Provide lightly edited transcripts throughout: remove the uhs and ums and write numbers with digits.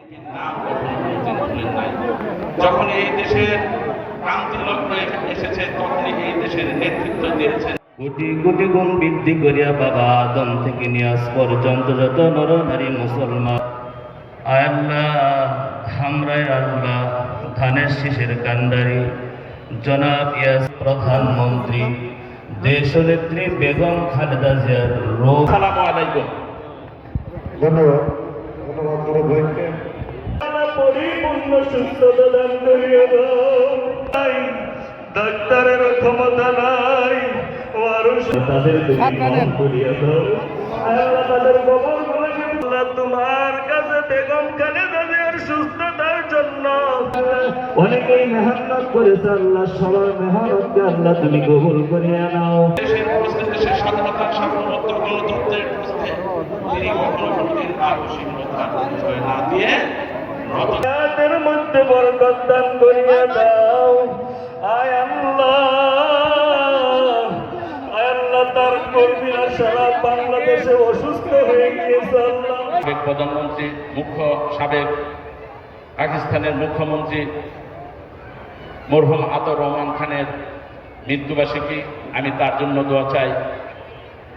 নাম কখনো কোনোদিন ভুলেন নাই। যখন এই দেশের ক্রান্তি লগ্ন এসেছে তখনই এই দেশের নেতৃত্ব দিয়েছেন। কোটি কোটি গুণ বৃদ্ধি করিয়া বাবা আদম থেকে নিয়ে আজ পর্যন্ত যত নর নারী মুসলমান আয় আল্লাহ হামরায় আল্লাহ ধানের শীষের কান্ডারি জনাব ইয়াস প্রধানমন্ত্রী দেশনেত্রী বেগম খালেদা জিয়ার রোগ। আসসালামু আলাইকুম। ধন্যবাদ ধন্যবাদ বড় ভাইকে। পরিপূর্ণ সুস্থতা দান করিয়া দাও। ডাক্তারের ক্ষমতা নাই, ও আরো তাদের মন করিয়া দাও। আল্লাহ তাদের কবরগুলোকে আল্লাহ তোমার কাছে বেগম খালেদা জিয়ার সুস্থতার জন্য অনেকেই মেহনত করেছে, আল্লাহ সবার মেহনতকে আল্লাহ তুমি কবুল করিয়া নাও। দেশের প্রশ্নে, দেশের স্বাধীনতার সার্বভৌমত্ব গণতন্ত্রের প্রশ্নে তিনি কখনো কোনোদিন আকস্মিকতার পরিচয় না দিয়ে তাদের মধ্যে বরকত দান করিয়া দাও। আয় আল্লাহ, আয় আল্লাহ, তার কর্মীরা সারা বাংলাদেশে অসুস্থ হয়ে গিয়েছে আল্লাহ। সাবেক প্রধানমন্ত্রী সাবেক পাকিস্তানের মুখ্যমন্ত্রী মরহুম আতর রহমান খানের মৃত্যুবার্ষিকী, আমি তার জন্য দোয়া চাই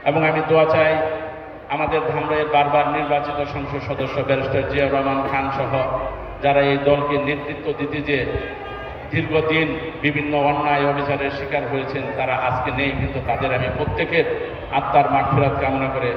এবং আমি দোয়া চাই আমাদের ধামরাইয়ের বারবার নির্বাচিত সংসদ সদস্য ব্যারিস্টার জিয়াউর রহমান খান সহ যারা এই দলকে নেতৃত্ব দিতে যে দীর্ঘদিন বিভিন্ন অন্যায় অবিচারের শিকার হয়েছেন, তারা আজকে নেই, কিন্তু তাদের আমি প্রত্যেকের আত্মার মাগফিরাত কামনা করে